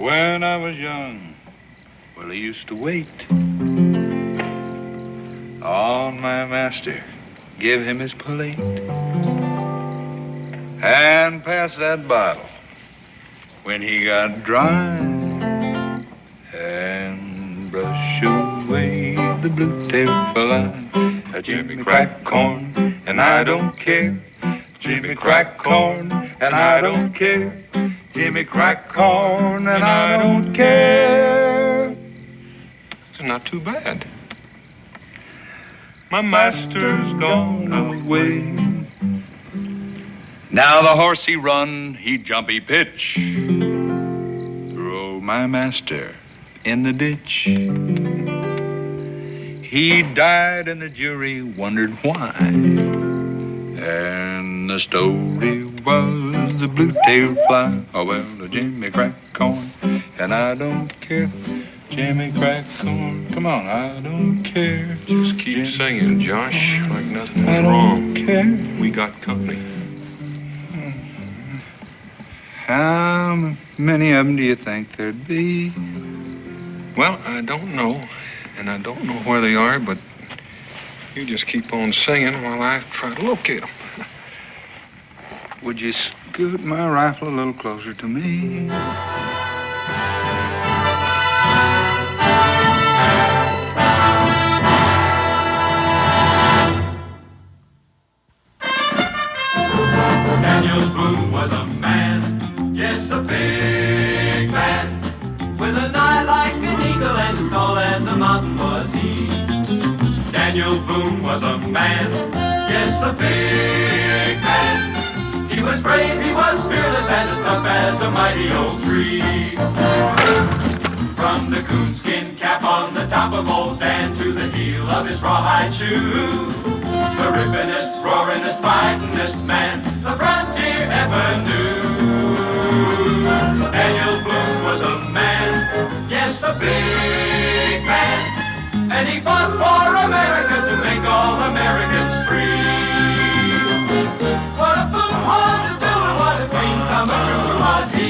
When I was young, well, I used to wait on my master, give him his plate, and pass that bottle when he got dry, and brush away the blue-tailed fly. Jimmy crack corn, and I don't care. Jimmy crack corn, and I don't care. Jimmy crack corn, and I don't care. It's not too bad. My master's gone away. Now the horse he run, he jump, he pitch. Throw my master in the ditch. He died and the jury wondered why. And the story was the blue-tailed fly. Oh, well, the Jimmy crack corn, and I don't care. Jimmy crack corn, come on, I don't care. Just keep singing, Josh, like nothing was I wrong. don't care. We got company. How many of them do you think there'd be? Well, I don't know, and I don't know where they are, but you just keep on singing while I try to locate them. Would you scoot my rifle a little closer to me? Daniel Boone was a man, yes, a big man, with an eye like an eagle and as tall as a mountain was he. Daniel Boone was a man, yes, a big man. He was brave, he was fearless, and as tough as a mighty oak tree. From the coonskin cap on the top of old Dan to the heel of his rawhide shoe, the rippinest, roaringest, fightingest man the frontier ever knew. Daniel Boone was a man, yes, a big man, and he fought for America to make all Americans free. What a Boone wanted to do and what a dream come true was he.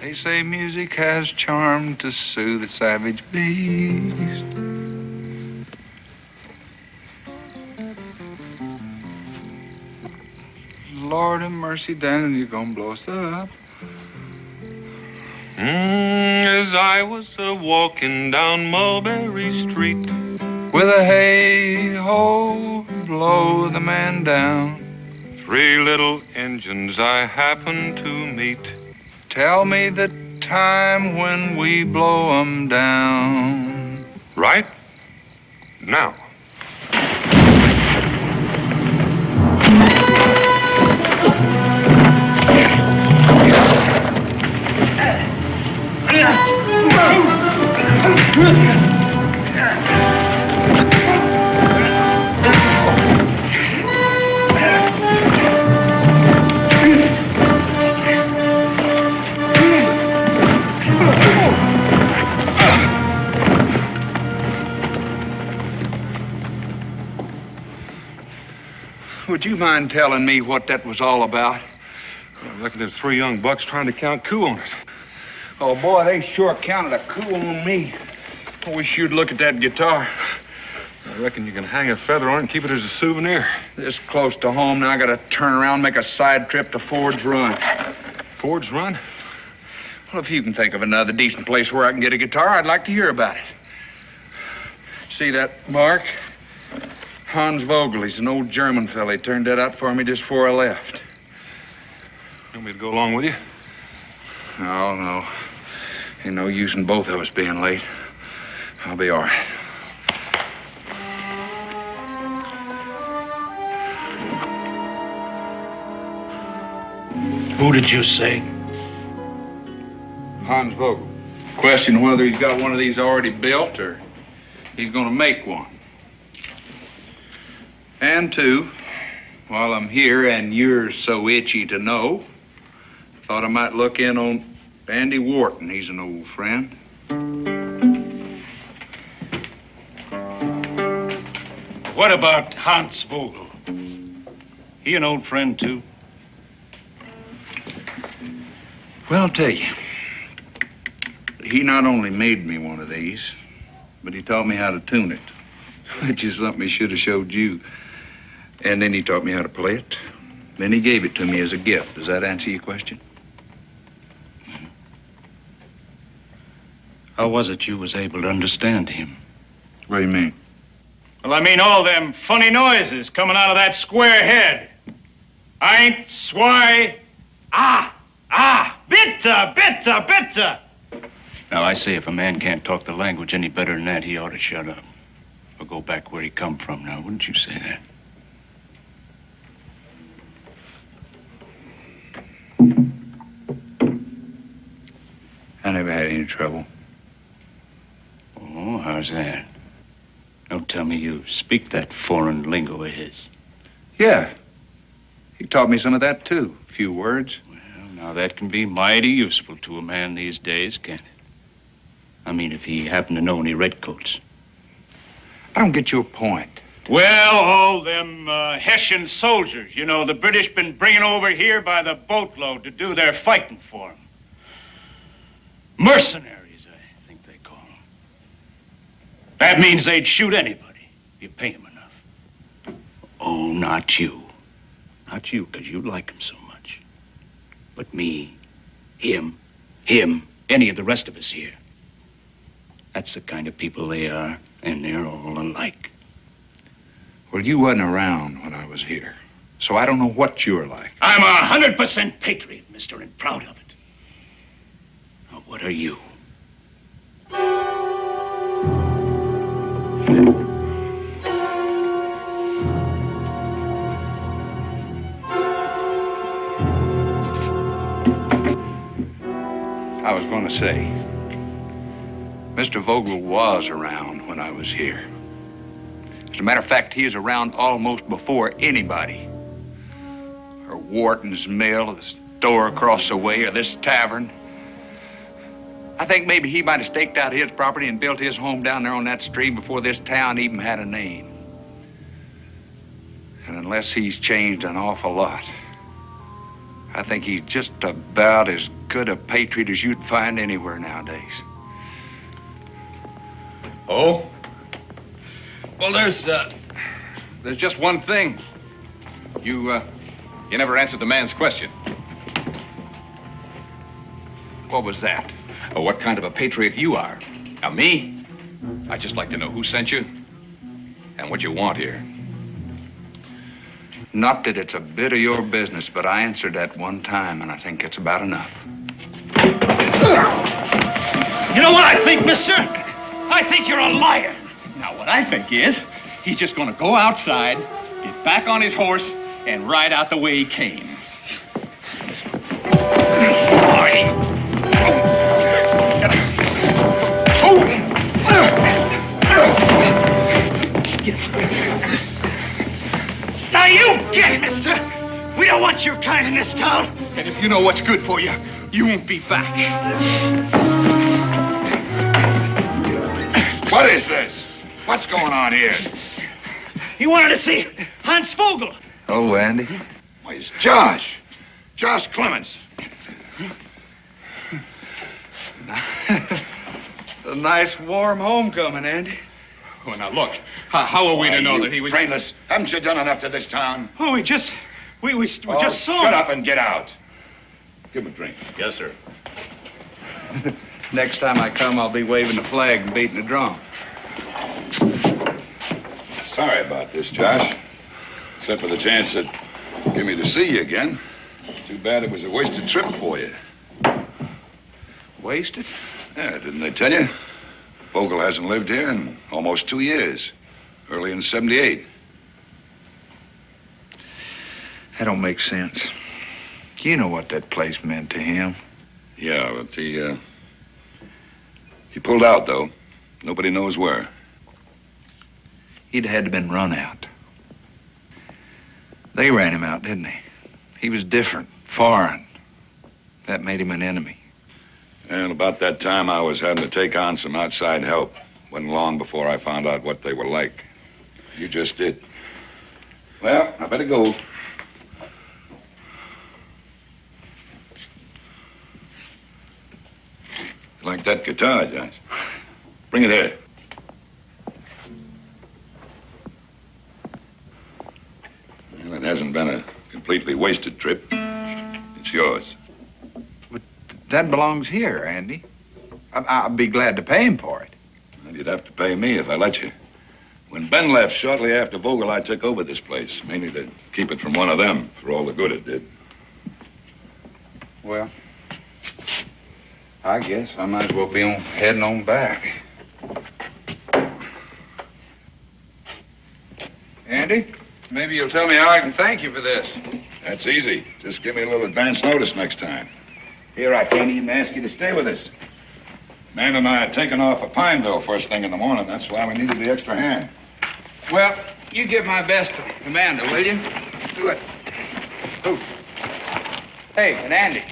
They say music has charm to soothe the savage beast. Lord have mercy, Dan, you're gonna blow us up. As I was walking down Mulberry Street, With a hey-ho, blow the man down. 3 little engines I happened to meet. Tell me the time when we blow 'em down. Right now. Would you mind telling me what that was all about? I reckon there's 3 young bucks trying to count coup on us. Oh, boy, they sure counted a coup on me. I wish you'd look at that guitar. I reckon you can hang a feather on it and keep it as a souvenir. This close to home, now I gotta turn around and make a side trip to Ford's Run. Ford's Run? Well, if you can think of another decent place where I can get a guitar, I'd like to hear about it. See that mark? Hans Vogel, he's an old German fella. He turned that out for me just before I left. Want me to go along with you? Oh, no. Ain't no use in both of us being late. I'll be all right. Who did you say? Hans Vogel. Question whether he's got one of these already built or he's gonna make one. And 2, while I'm here and you're so itchy to know, thought I might look in on Andy Wharton. He's an old friend. What about Hans Vogel? He an old friend, too? Well, I'll tell you. He not only made me one of these, but he taught me how to tune it, which is something he should have showed you. And then he taught me how to play it. Then he gave it to me as a gift. Does that answer your question? How was it you was able to understand him? What do you mean? Well, I mean all them funny noises coming out of that square head. Eins, zwei, bitte, bitte, bitte. Now, I say if a man can't talk the language any better than that, he ought to shut up. Or go back where he come from now, wouldn't you say that? I never had any trouble. Oh, how's that? Don't tell me you speak that foreign lingo of his. Yeah. He taught me some of that, too. A few words. Well, now that can be mighty useful to a man these days, can't it? I mean, if he happened to know any redcoats. I don't get your point. Well, all them Hessian soldiers, you know, the British been bringing over here by the boatload to do their fighting for them. Mercenaries, I think they call them. That means they'd shoot anybody if you pay them enough. Oh, not you. Not you, because you like him so much. But me, him, any of the rest of us here. That's the kind of people they are, and they're all alike. Well, you wasn't around when I was here, so I don't know what you're like. I'm 100% patriot, mister, and proud of it. Now, what are you? I was going to say, Mr. Vogel was around when I was here. As a matter of fact, he is around almost before anybody. Or Wharton's mill, or the store across the way, or this tavern. I think maybe he might have staked out his property and built his home down there on that stream before this town even had a name. And unless he's changed an awful lot, I think he's just about as good a patriot as you'd find anywhere nowadays. Oh? Well, there's just one thing. You never answered the man's question. What was that? What kind of a patriot you are. Now, me? I'd just like to know who sent you and what you want here. Not that it's a bit of your business, but I answered that one time, and I think it's about enough. You know what I think, mister? I think you're a liar. Now, what I think is, he's just gonna go outside, get back on his horse, and ride out the way he came. Now you get it, mister. We don't want your kind in this town. And if you know what's good for you, you won't be back. What is this? What's going on here? He wanted to see Hans Vogel. Oh, Andy. Why, it's Josh. Josh Clements. A nice, warm homecoming, Andy. Oh, now look, how are we to know that he was... Brainless. Haven't you done enough to this town? Oh, we just saw Shut him. up and get out. Give him a drink. Yes, sir. Next time I come, I'll be waving the flag and beating the drum. Sorry about this, Josh. Except for the chance that give me to see you again. Too bad it was a wasted trip for you. Wasted? Yeah, didn't they tell you? Vogel hasn't lived here in almost 2 years. Early in '78. That don't make sense. You know what that place meant to him. Yeah, but he pulled out, though. Nobody knows where. He'd had to been run out. They ran him out, didn't they? He was different, foreign. That made him an enemy. And about that time, I was having to take on some outside help. Wasn't long before I found out what they were like. You just did. Well, I better go. You like that guitar, Josh? Bring it here. Well, it hasn't been a completely wasted trip. It's yours. But that belongs here, Andy. I'd be glad to pay him for it. Well, you'd have to pay me if I let you. When Ben left shortly after Vogel, I took over this place, mainly to keep it from one of them for all the good it did. Well, I guess I might as well be heading on back. Andy, maybe you'll tell me how I can thank you for this. That's easy. Just give me a little advance notice next time. Here, I can't even ask you to stay with us. Man and I are taking off for Pineville first thing in the morning. That's why we needed the extra hand. Well, you give my best to Amanda, will you? Do it. Ooh. Hey, and Andy,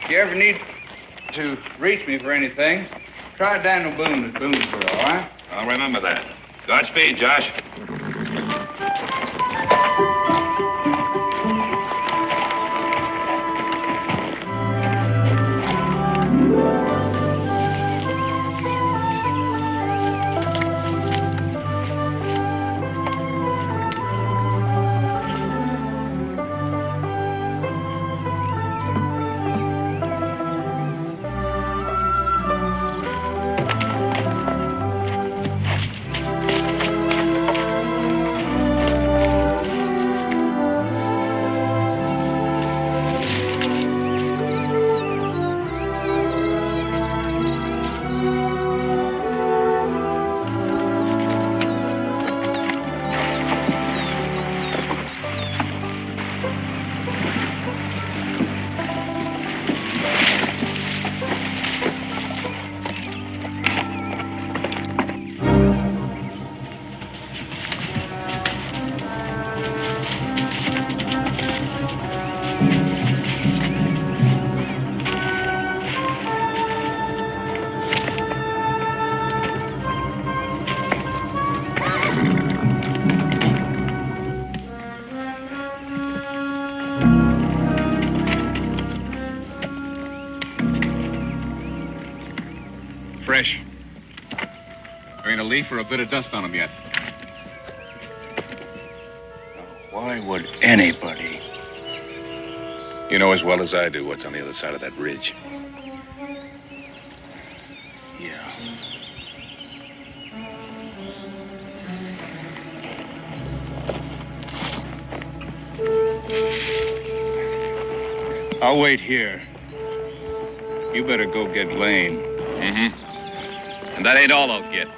if you ever need to reach me for anything, try Daniel Boone at Boonesboro, all right? I'll remember that. Godspeed, Josh. Fresh. There ain't a leaf or a bit of dust on them yet. Why would anybody? You know as well as I do what's on the other side of that ridge. Yeah. I'll wait here. You better go get Lane. Mm-hmm. And that ain't all I'll get.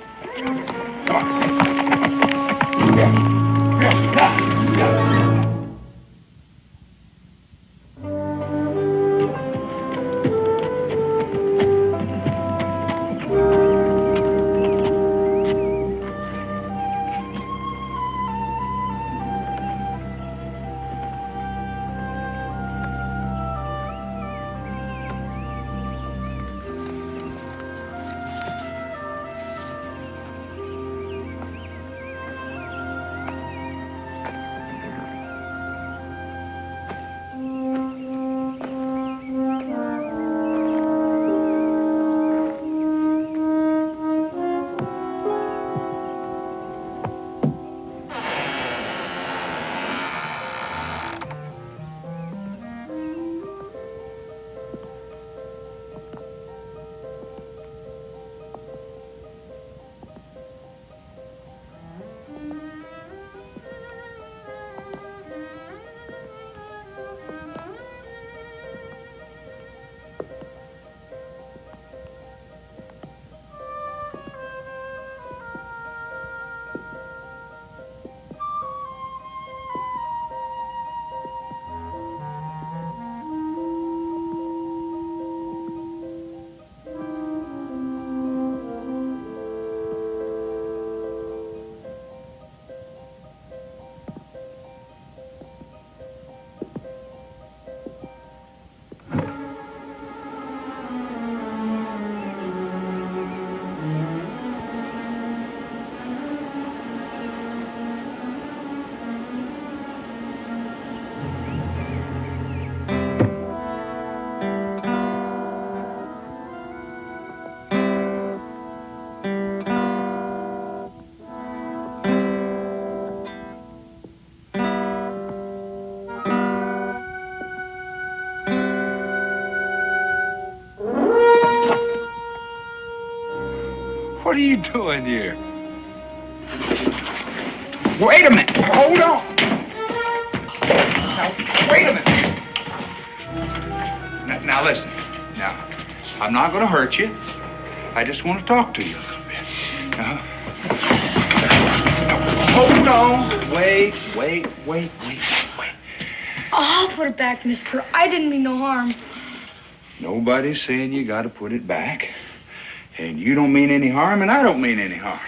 What are you doing here? Wait a minute. Hold on. Now, wait a minute. Now listen. Now, I'm not going to hurt you. I just want to talk to you a little bit. Now, hold on. Wait. I'll put it back, mister. I didn't mean no harm. Nobody's saying you got to put it back. And you don't mean any harm, and I don't mean any harm.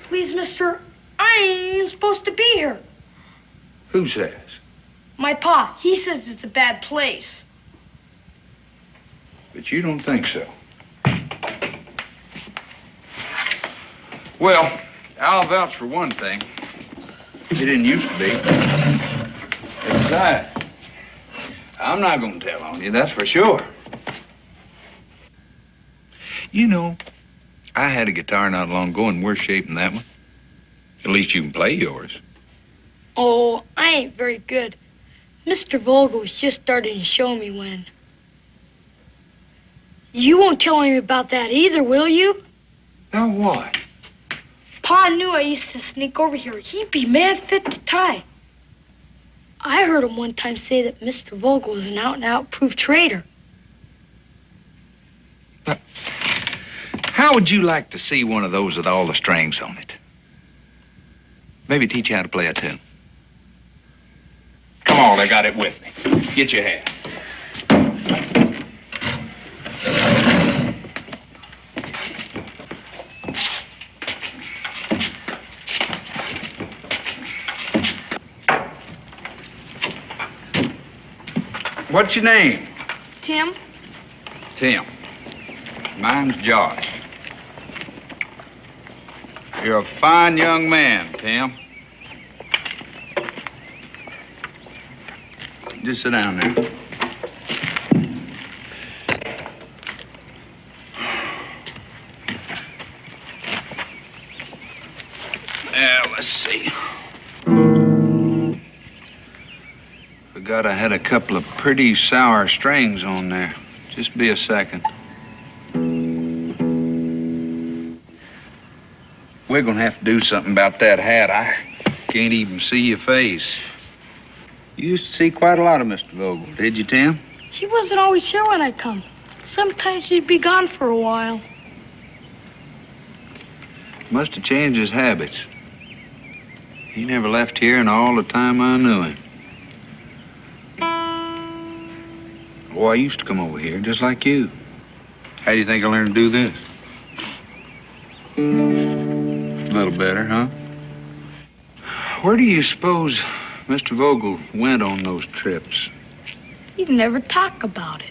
Please, mister, I ain't even supposed to be here. Who says? My pa, he says it's a bad place. But you don't think so. Well, I'll vouch for one thing. It didn't used to be. Besides, I'm not going to tell on you, that's for sure. You know, I had a guitar not long ago in worse shape than that one. At least you can play yours. Oh, I ain't very good. Mr. Vogel was just starting to show me when. You won't tell him about that either, will you? Now what? Pa knew I used to sneak over here. He'd be mad fit to tie. I heard him one time say that Mr. Vogel was an out-and-out proof traitor. How would you like to see one of those with all the strings on it? Maybe teach you how to play a tune. Come on, I got it with me. Get your hat. What's your name? Tim? Tim. Mine's Josh. You're a fine young man, Tim. Just sit down there. Let's see. Forgot I had a couple of pretty sour strings on there. Just be a second. We're gonna have to do something about that hat. I can't even see your face. You used to see quite a lot of Mr. Vogel, did you, Tim? He wasn't always here when I come. Sometimes he'd be gone for a while. Must have changed his habits. He never left here in all the time I knew him. Oh, I used to come over here just like you. How do you think I learned to do this? A little better, huh? Where do you suppose Mr. Vogel went on those trips? He'd never talk about it.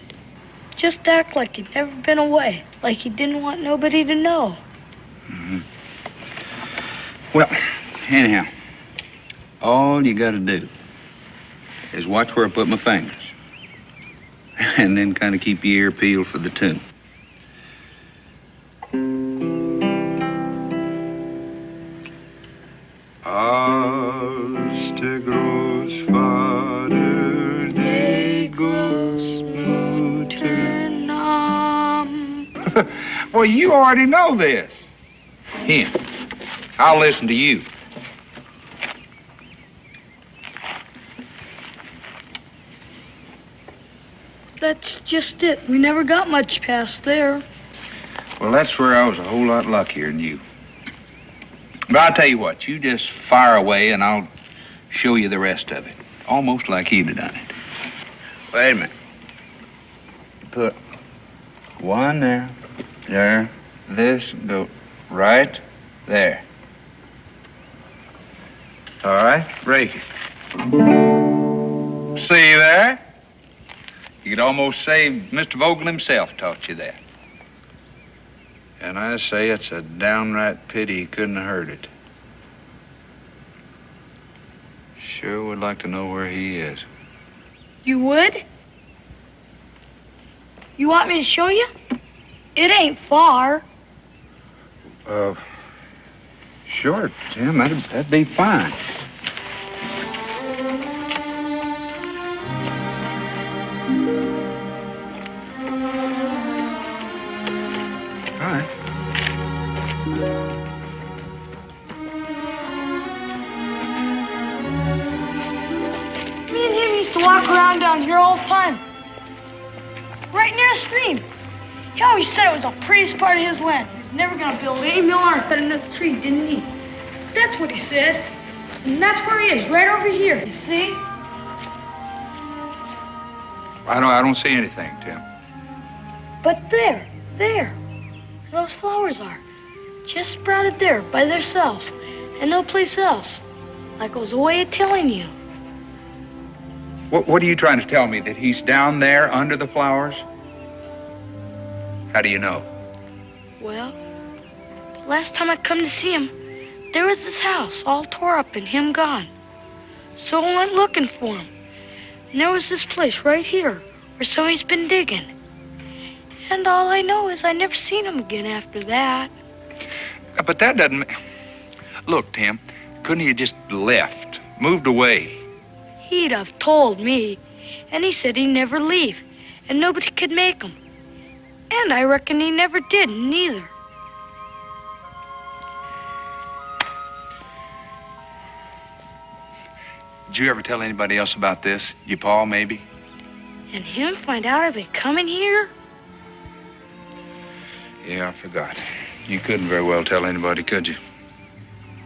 Just act like he'd never been away, like he didn't want nobody to know. Mm-hmm. Well, anyhow, all you gotta do is watch where I put my fingers. And then kind of keep your ear peeled for the tune. Astegros Vater Degus Muternam. Well, you already know this. Here, I'll listen to you. That's just it. We never got much past there. Well, that's where I was a whole lot luckier than you. But I'll tell you what, you just fire away and I'll show you the rest of it. Almost like he'd have done it. Wait a minute. Put one there, this, go right there. All right, break it. See there? You could almost say Mr. Vogel himself taught you that. And I say it's a downright pity he couldn't have heard it. Sure would like to know where he is. You would? You want me to show you? It ain't far. Sure, Tim, that'd be fine. All right. around down here all the time. Right near the stream. He always said it was the prettiest part of his land. He was never gonna build any mill or cut another tree, didn't he? That's what he said. And that's where he is, right over here, you see? I don't see anything, Tim. But there, where those flowers are. Just sprouted there by themselves and no place else. Like it was a way of telling you. What are you trying to tell me? That he's down there under the flowers? How do you know? Well, last time I come to see him, there was this house all tore up and him gone. So I went looking for him. And there was this place right here where somebody's been digging. And all I know is I never seen him again after that. But that doesn't... Look, Tim, couldn't he have just left, moved away? He'd have told me. And he said he'd never leave. And nobody could make him. And I reckon he never did, neither. Did you ever tell anybody else about this? Your pa, maybe? And him find out I've been coming here? Yeah, I forgot. You couldn't very well tell anybody, could you?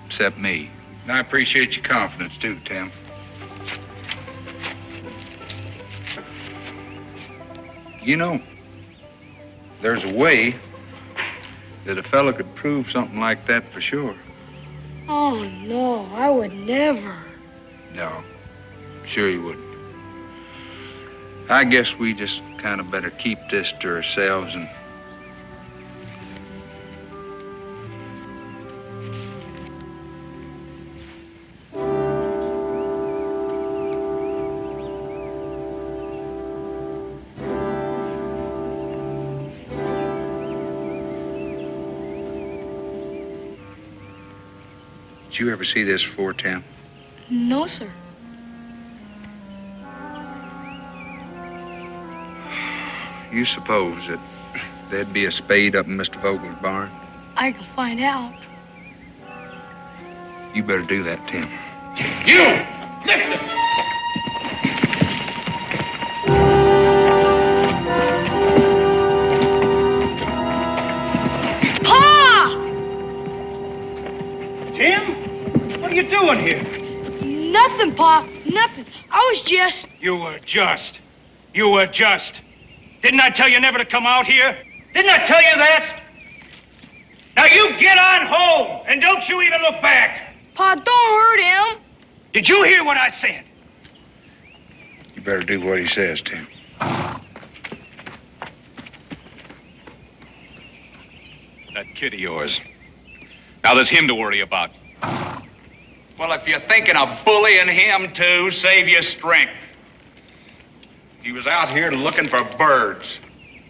Except me. And I appreciate your confidence, too, Tim. You know, there's a way that a fella could prove something like that for sure. Oh, no, I would never. No, sure you wouldn't. I guess we just kind of better keep this to ourselves and... Did you ever see this before, Tim? No, sir. You suppose that there'd be a spade up in Mr. Vogel's barn? I can find out. You better do that, Tim. You! Mister! Pa! Tim? What are you doing here? Nothing, Pa. Nothing. I was just... You were just. Didn't I tell you never to come out here? Didn't I tell you that? Now you get on home, and don't you even look back. Pa, don't hurt him. Did you hear what I said? You better do what he says, Tim. That kid of yours. Now there's him to worry about. Well, if you're thinking of bullying him, too, save your strength. He was out here looking for birds.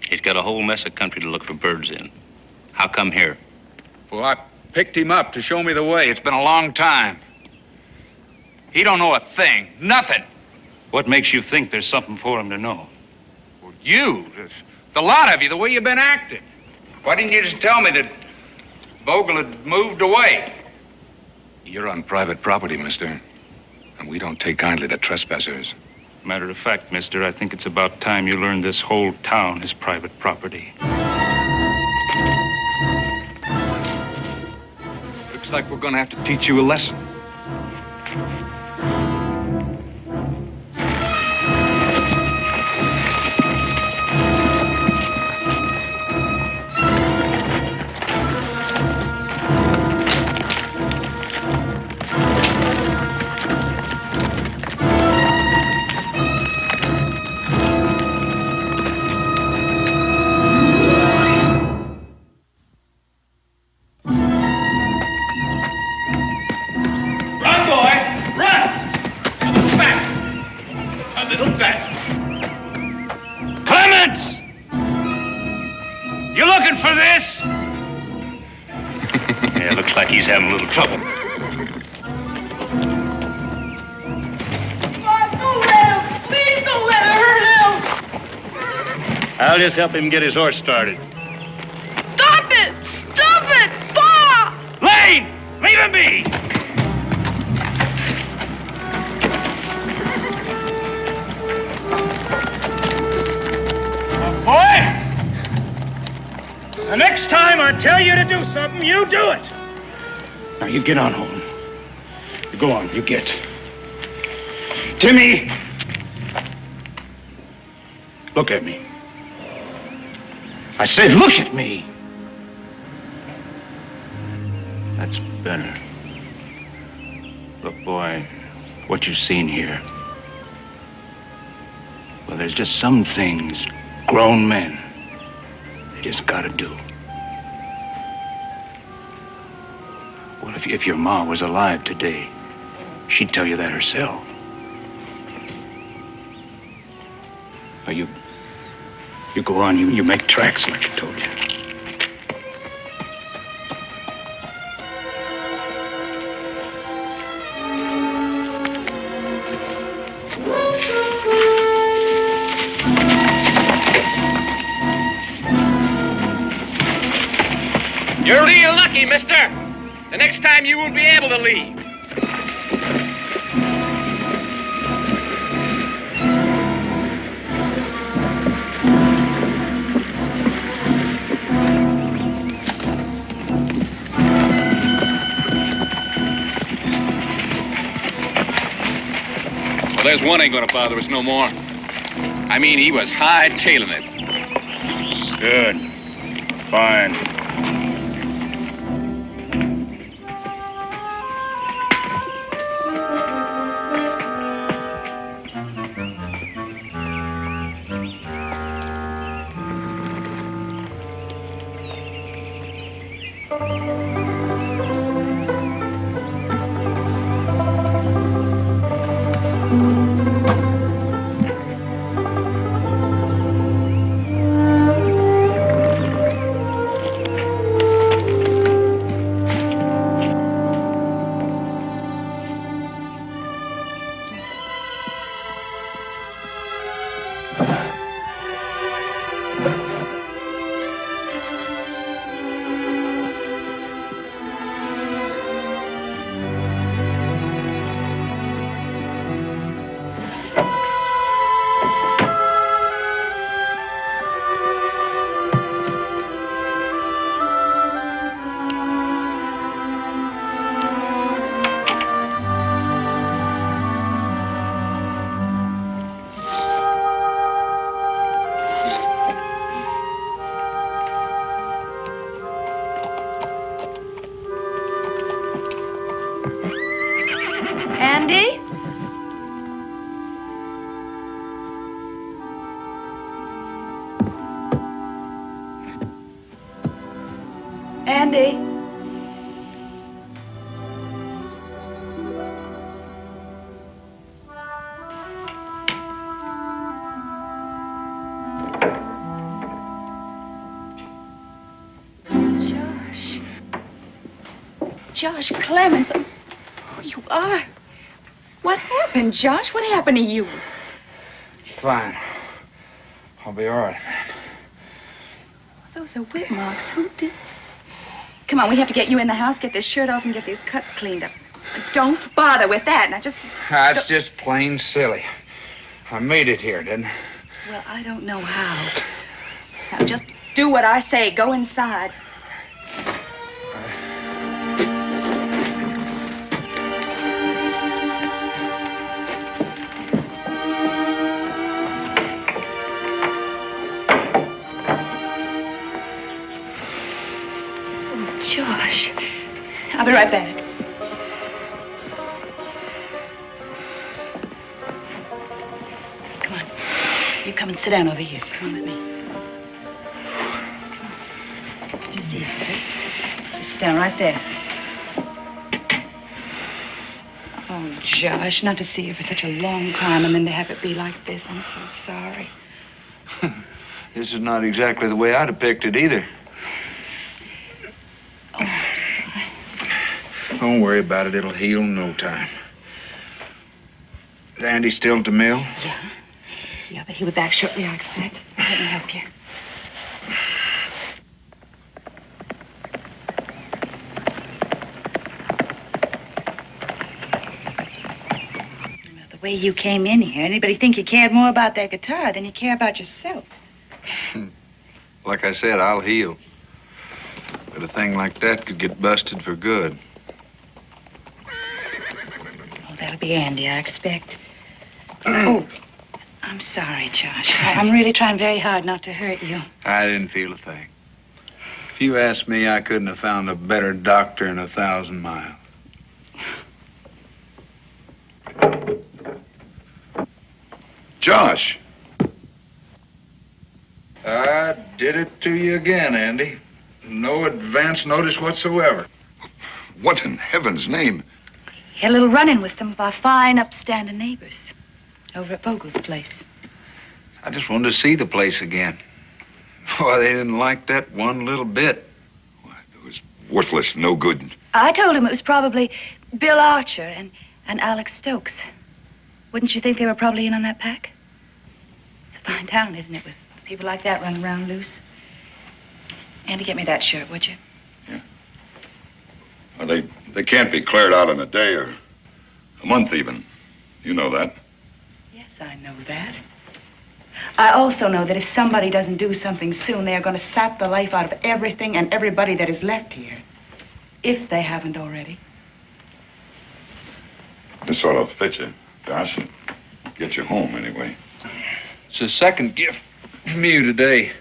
He's got a whole mess of country to look for birds in. How come here? Well, I picked him up to show me the way. It's been a long time. He don't know a thing. Nothing. What makes you think there's something for him to know? Well, you, the lot of you, the way you've been acting. Why didn't you just tell me that Vogel had moved away? You're on private property, mister. And we don't take kindly to trespassers. Matter of fact, mister, I think it's about time you learned this whole town is private property. Looks like we're gonna have to teach you a lesson. He's having a little trouble. Don't let him. Please don't let it hurt him. I'll just help him get his horse started. Stop it! Stop it! Pa! Lane! Leave him be! The next time I tell you to do something, you do it. Now, you get on home. You go on, you get. Timmy! Look at me. I said, look at me. That's better. Look, boy, what you've seen here. Well, there's just some things grown men, they just gotta do. Well, if your ma was alive today, she'd tell you that herself. Well, you go on, you make tracks like I told you. You're real lucky, mister. The next time you won't be able to leave. Well, there's one ain't gonna bother us no more. I mean, he was high-tailing it. Good. Fine. Andy? Andy? Josh Clemens. Oh, you are. What happened, Josh? What happened to you? Fine. I'll be all right, man. Those are whip marks. Who did? Come on, we have to get you in the house, get this shirt off, and get these cuts cleaned up. Don't bother with that. Now just... That's just plain silly. I made it here, didn't I? Well, I don't know how. Now just do what I say. Go inside. Josh, I'll be right back. Come on. You come and sit down over here. Come on with me. Just ease this. Just sit down right there. Oh, Josh, not to see you for such a long time and then to have it be like this. I'm so sorry. This is not exactly the way I'd have picked it either. Oh, I'm sorry. Don't worry about it. It'll heal in no time. Is Andy still at the mill? Yeah. Yeah, but he'll be back shortly, I expect. Let me help you. The way you came in here, anybody think you cared more about that guitar than you care about yourself? Like I said, I'll heal. But a thing like that could get busted for good. Oh, that'll be Andy, I expect. Oh, I'm sorry, Josh. I'm really trying very hard not to hurt you. I didn't feel a thing. If you asked me, I couldn't have found a better doctor in 1,000 miles. Josh. I did it to you again, Andy. No advance notice whatsoever. What in heaven's name? Had a little run-in with some of our fine, upstanding neighbors over at Vogel's place. I just wanted to see the place again. Boy, they didn't like that one little bit. Why, it was worthless, no good. I told him it was probably Bill Archer and Alex Stokes. Wouldn't you think they were probably in on that pack? It's a fine town, isn't it, with people like that running around loose? Andy, get me that shirt, would you? Yeah. Well, they can't be cleared out in a day or a month even. You know that. Yes, I know that. I also know that if somebody doesn't do something soon, they are going to sap the life out of everything and everybody that is left here. If they haven't already. This sort of fit you, Josh. Get you home, anyway. It's a second gift from you today.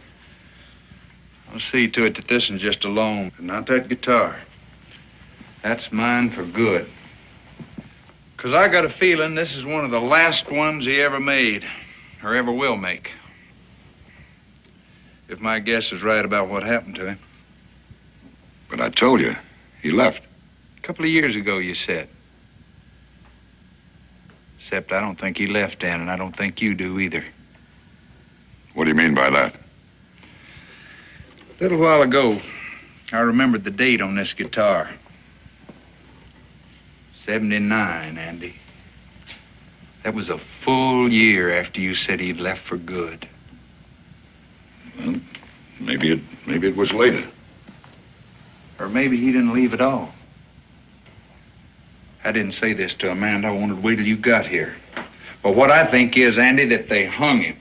I'll see to it that this is just a loan, but not that guitar. That's mine for good. 'Cause I got a feeling this is one of the last ones he ever made, or ever will make. If my guess is right about what happened to him. But I told you, he left. A couple of years ago, you said. Except I don't think he left then, and I don't think you do either. What do you mean by that? A little while ago, I remembered the date on this guitar. 79, Andy. That was a full year after you said he'd left for good. Well, maybe it was later. Or maybe he didn't leave at all. I didn't say this to Amanda. I wanted to wait till you got here. But what I think is, Andy, that they hung him.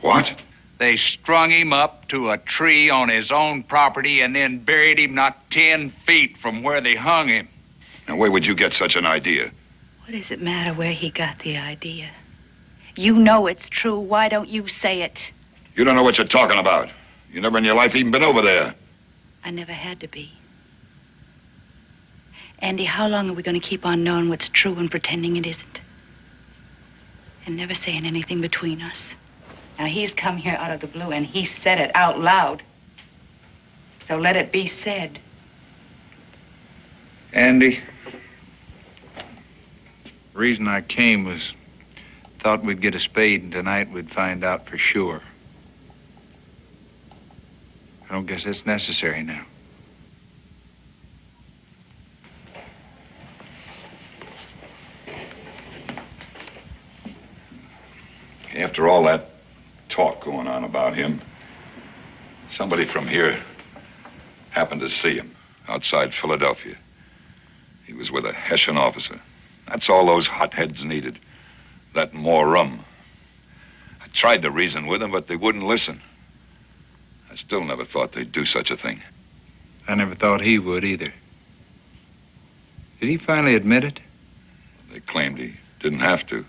What? They strung him up to a tree on his own property and then buried him not 10 feet from where they hung him. Now, where would you get such an idea? What does it matter where he got the idea? You know it's true. Why don't you say it? You don't know what you're talking about. You never in your life even been over there. I never had to be. Andy, how long are we going to keep on knowing what's true and pretending it isn't? And never saying anything between us. Now, he's come here out of the blue, and he said it out loud. So let it be said. Andy, the reason I came was thought we'd get a spade, and tonight we'd find out for sure. I don't guess it's necessary now. After all that talk going on about him, somebody from here happened to see him outside Philadelphia. He was with a Hessian officer. That's all those hotheads needed. That and more rum. I tried to reason with them, but they wouldn't listen. I still never thought they'd do such a thing. I never thought he would either. Did he finally admit it? They claimed he didn't have to.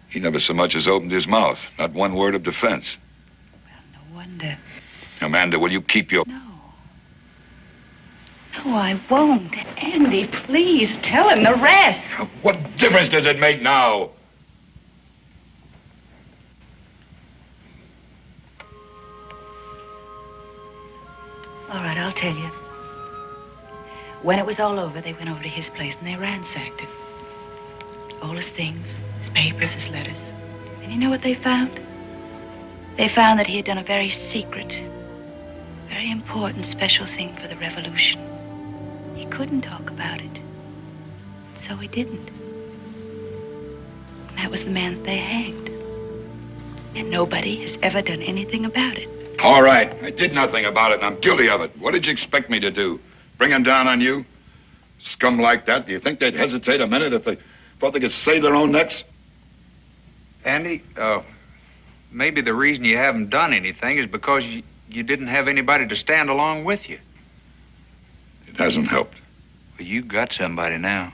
He never so much as opened his mouth. Not one word of defense. Well, no wonder. Amanda, will you keep your... No, I won't. Andy, please tell him the rest. What difference does it make now? All right, I'll tell you. When it was all over, they went over to his place and they ransacked it. All his things, his papers, his letters. And you know what they found? They found that he had done a very secret, very important, special thing for the revolution. He couldn't talk about it. So he didn't. And that was the man that they hanged. And nobody has ever done anything about it. All right, I did nothing about it, and I'm guilty of it. What did you expect me to do? Bring him down on you? Scum like that, do you think they'd hesitate a minute if they thought they could save their own necks? Andy, maybe the reason you haven't done anything is because you didn't have anybody to stand along with you. It hasn't helped. Well, you got somebody now.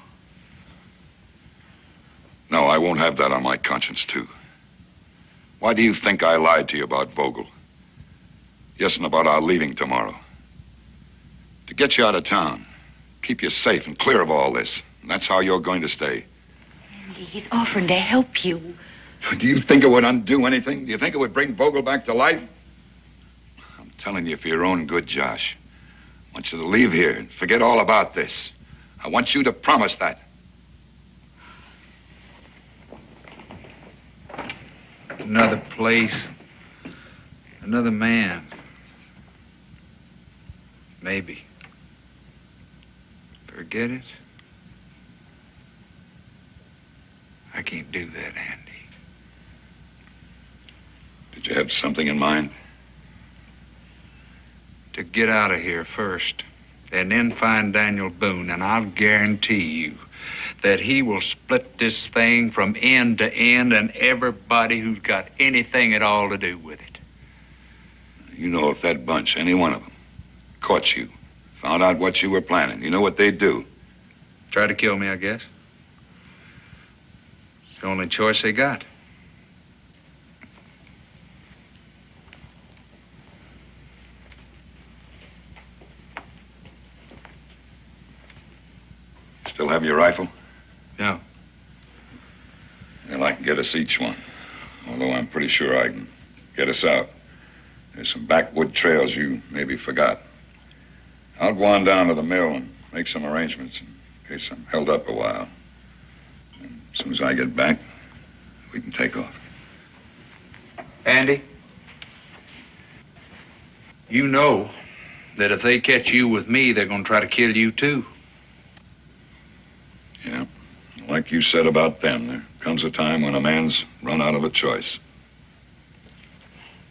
No, I won't have that on my conscience, too. Why do you think I lied to you about Vogel? Yes, and about our leaving tomorrow. To get you out of town, keep you safe and clear of all this. And that's how you're going to stay. Andy, he's offering to help you. Do you think it would undo anything? Do you think it would bring Vogel back to life? I'm telling you for your own good, Josh. I want you to leave here and forget all about this. I want you to promise that. Another place, another man. Maybe. Forget it? I can't do that, Andy. Did you have something in mind? To get out of here first, and then find Daniel Boone, and I'll guarantee you that he will split this thing from end to end, and everybody who's got anything at all to do with it. You know, if that bunch, any one of them, caught you, found out what you were planning, you know what they'd do? Try to kill me, I guess. It's the only choice they got. Still have your rifle? No. Well, I can get us each one. Although I'm pretty sure I can get us out. There's some backwood trails you maybe forgot. I'll go on down to the mill and make some arrangements in case I'm held up a while. And as soon as I get back, we can take off. Andy, you know that if they catch you with me, they're going to try to kill you, too. Yeah. Like you said about them, there comes a time when a man's run out of a choice.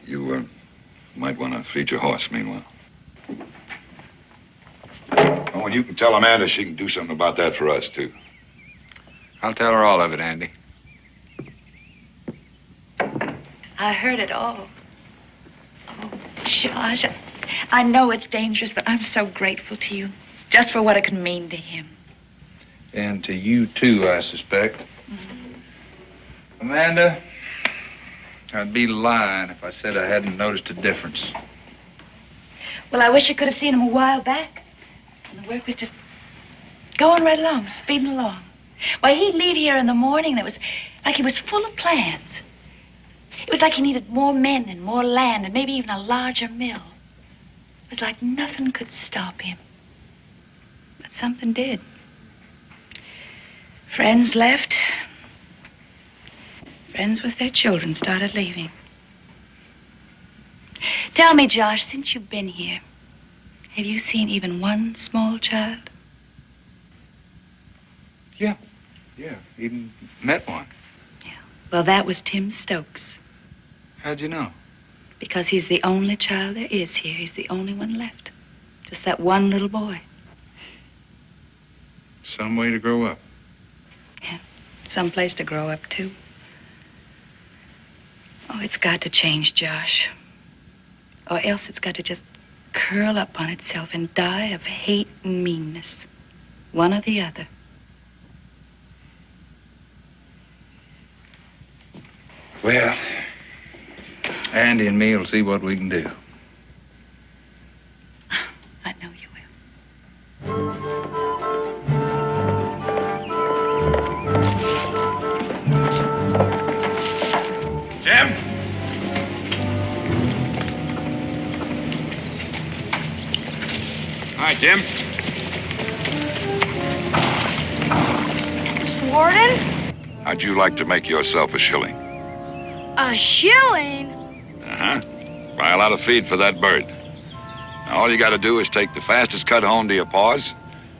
You might want to feed your horse meanwhile. Oh, and you can tell Amanda she can do something about that for us, too. I'll tell her all of it, Andy. I heard it all. Oh, Josh, I know it's dangerous, but I'm so grateful to you. Just for what it can mean to him. And to you, too, I suspect. Mm-hmm. Amanda, I'd be lying if I said I hadn't noticed a difference. Well, I wish I could have seen him a while back. And the work was just going right along, speeding along. Why, he'd leave here in the morning, and it was like he was full of plans. It was like he needed more men and more land and maybe even a larger mill. It was like nothing could stop him. But something did. Friends left. Friends with their children started leaving. Tell me, Josh, since you've been here, have you seen even one small child? Yeah, even met one. Yeah. Well, that was Tim Stokes. How'd you know? Because he's the only child there is here. He's the only one left. Just that one little boy. Some way to grow up. Yeah, some place to grow up, too. Oh, it's got to change, Josh. Or else it's got to just curl up on itself and die of hate and meanness. One or the other. Well, Andy and me will see what we can do. I know you will. Jim? Hi, Jim. Mr. Warden? How'd you like to make yourself a shilling? A shilling? Uh-huh. Buy a lot of feed for that bird. Now, all you got to do is take the fastest cut home to your paws,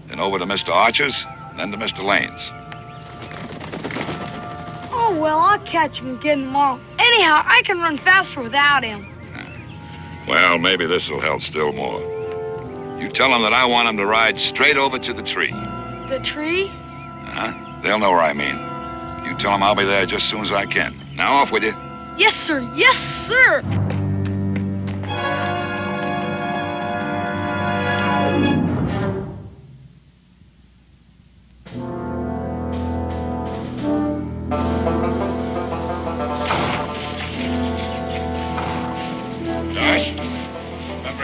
then over to Mr. Archer's, and then to Mr. Lane's. Oh, well, I'll catch him and get him off. Anyhow, I can run faster without him. Well, maybe this'll help still more. You tell them that I want them to ride straight over to the tree. The tree? Uh-huh. They'll know where I mean. You tell them I'll be there just as soon as I can. Now, off with you. Yes, sir. Yes, sir.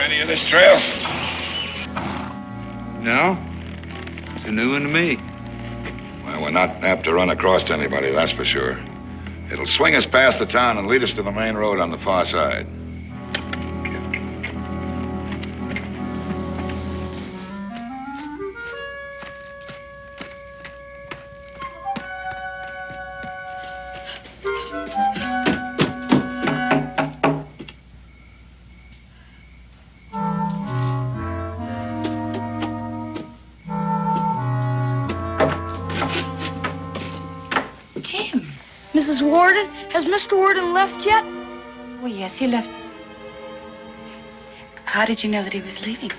any of this trail? No? It's a new one to me. Well, we're not apt to run across anybody, that's for sure. It'll swing us past the town and lead us to the main road on the far side. Mrs. Warden, has Mr. Warden left yet? Oh, yes, he left. How did you know that he was leaving?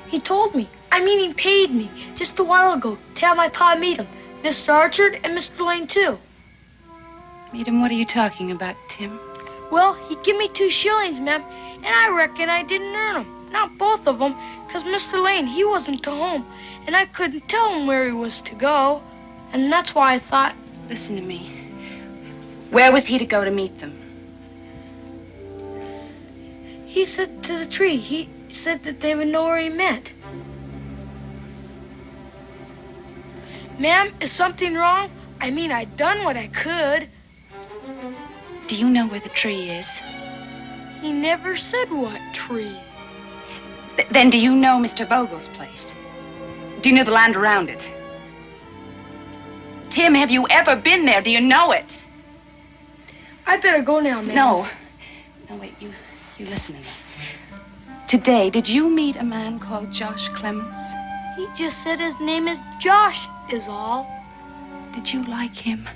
He told me. I mean, he paid me just a while ago to have my pa meet him. Mr. Archer and Mr. Lane, too. Meet him? What are you talking about, Tim? Well, he give me 2 shillings, ma'am, and I reckon I didn't earn them. Not both of them, because Mr. Lane, he wasn't to home, and I couldn't tell him where he was to go. And that's why I thought... Listen to me. Where was he to go to meet them? He said to the tree. He said that they would know where he meant. Ma'am, is something wrong? I mean, I done what I could. Do you know where the tree is? He never said what tree. Then do you know Mr. Vogel's place? Do you know the land around it? Tim, have you ever been there? Do you know it? I better go now, ma'am. No. No, wait, you listen to me. Today, did you meet a man called Josh Clemens? He just said his name is Josh, is all. Did you like him?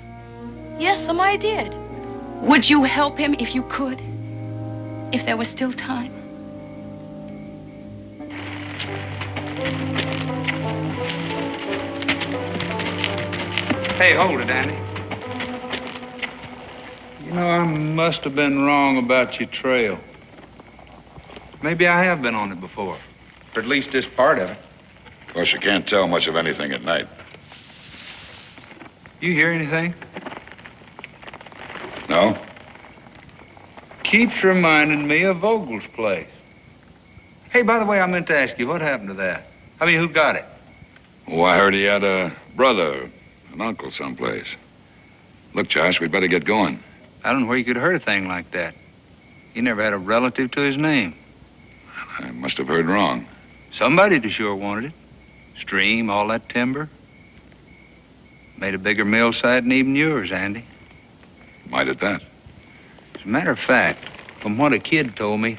Yes, I did. Would you help him if you could? If there was still time? Hey, hold it, Andy. You know, I must have been wrong about your trail. Maybe I have been on it before, or at least this part of it. Of course, you can't tell much of anything at night. You hear anything? No? Keeps reminding me of Vogel's place. Hey, by the way, I meant to ask you, what happened to that? I mean, who got it? Oh, I heard he had a brother, an uncle someplace. Look, Josh, we'd better get going. I don't know where you could heard a thing like that. He never had a relative to his name. I must have heard wrong. Somebody to sure wanted it. Stream, all that timber. Made a bigger mill site than even yours, Andy. Might at that. As a matter of fact, from what a kid told me,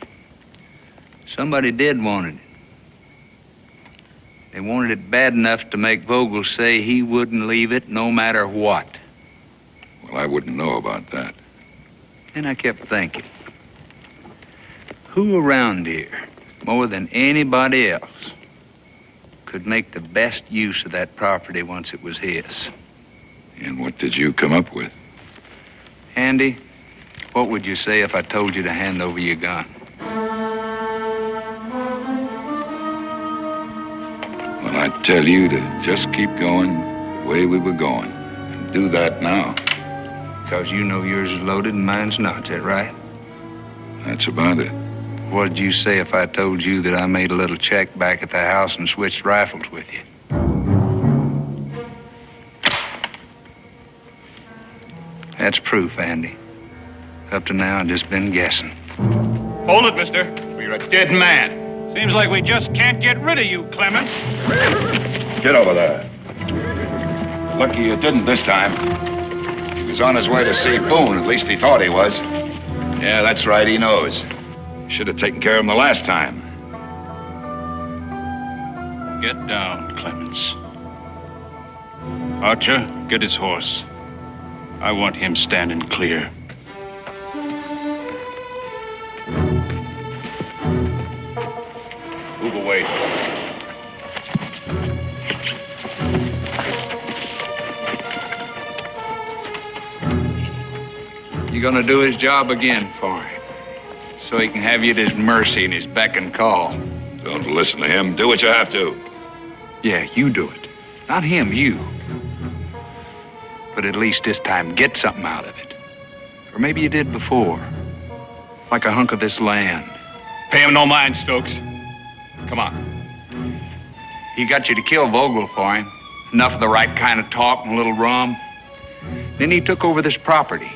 somebody did want it. They wanted it bad enough to make Vogel say he wouldn't leave it no matter what. Well, I wouldn't know about that. And I kept thinking, who around here, more than anybody else, could make the best use of that property once it was his? And what did you come up with? Andy, what would you say if I told you to hand over your gun? Well, I'd tell you to just keep going the way we were going. And do that now. Because you know yours is loaded and mine's not, is that right? That's about it. What'd you say if I told you that I made a little check back at the house and switched rifles with you? That's proof, Andy. Up to now, I've just been guessing. Hold it, mister. We're a dead man. Seems like we just can't get rid of you, Clemens. Get over there. Lucky you didn't this time. He was on his way to see Boone. At least he thought he was. Yeah, that's right. He knows. Should have taken care of him the last time. Get down, Clemens. Archer, get his horse. I want him standing clear. Move away. You're gonna do his job again for him, so he can have you at his mercy and his beck and call. Don't listen to him. Do what you have to. Yeah, you do it. Not him, you. But at least this time, get something out of it. Or maybe you did before. Like a hunk of this land. Pay him no mind, Stokes. Come on. He got you to kill Vogel for him. Enough of the right kind of talk and a little rum. Then he took over this property.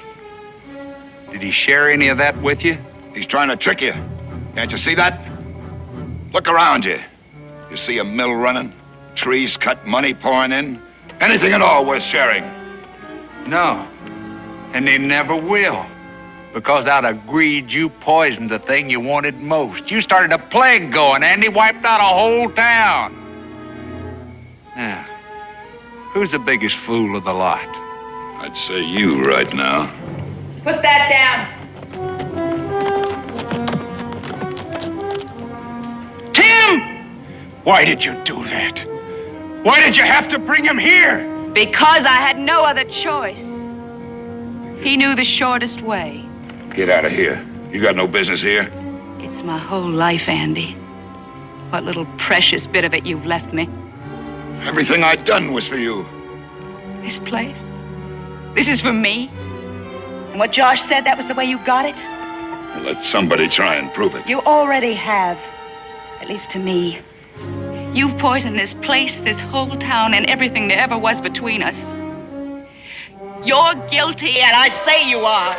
Did he share any of that with you? He's trying to trick you. Can't you see that? Look around you. You see a mill running, trees cut, money pouring in. Anything at all worth sharing. No. And they never will. Because out of greed, you poisoned the thing you wanted most. You started a plague going, Andy, wiped out a whole town. Now, who's the biggest fool of the lot? I'd say you right now. Put that down. Tim! Why did you do that? Why did you have to bring him here? Because I had no other choice. He knew the shortest way. Get out of here. You got no business here. It's my whole life, Andy. What little precious bit of it you've left me. Everything I'd done was for you. This place? This is for me? And what Josh said, that was the way you got it? Well, let somebody try and prove it. You already have. At least to me. You've poisoned this place, this whole town, and everything there ever was between us. You're guilty, and I say you are.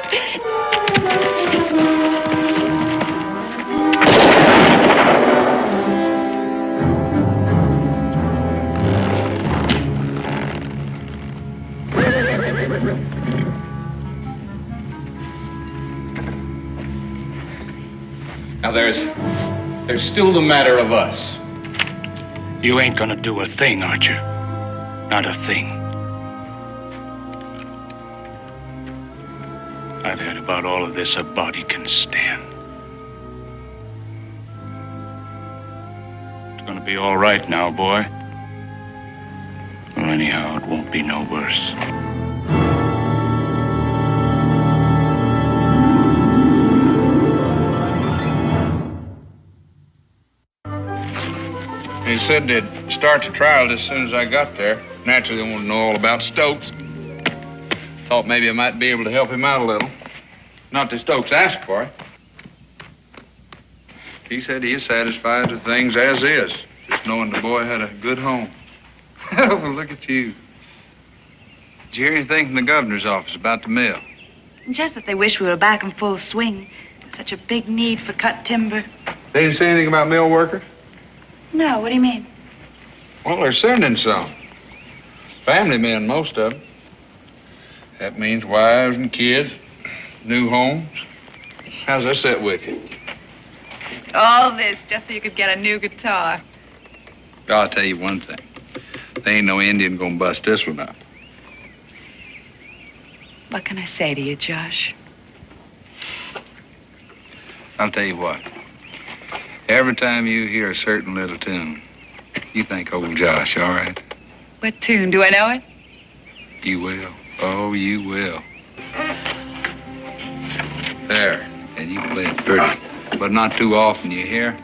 Now, there's still the matter of us. You ain't gonna do a thing, aren't you? Not a thing. I've had about all of this a body can stand. It's gonna be all right now, boy. Well, anyhow, it won't be no worse. He said they'd start the trial as soon as I got there. Naturally, they wanted to know all about Stokes. Thought maybe I might be able to help him out a little. Not that Stokes asked for it. He said he is satisfied with things as is, just knowing the boy had a good home. Well, look at you. Did you hear anything from the governor's office about the mill? Just that they wish we were back in full swing. Such a big need for cut timber. They didn't say anything about mill workers? No, what do you mean? Well, they're sending some. Family men, most of them. That means wives and kids, new homes. How's that set with you? All this just so you could get a new guitar. I'll tell you one thing. There ain't no Indian gonna bust this one up. What can I say to you, Josh? I'll tell you what. Every time you hear a certain little tune, you think old Josh, all right? What tune? Do I know it? You will. Oh, you will. There. And you play it pretty. But not too often, you hear?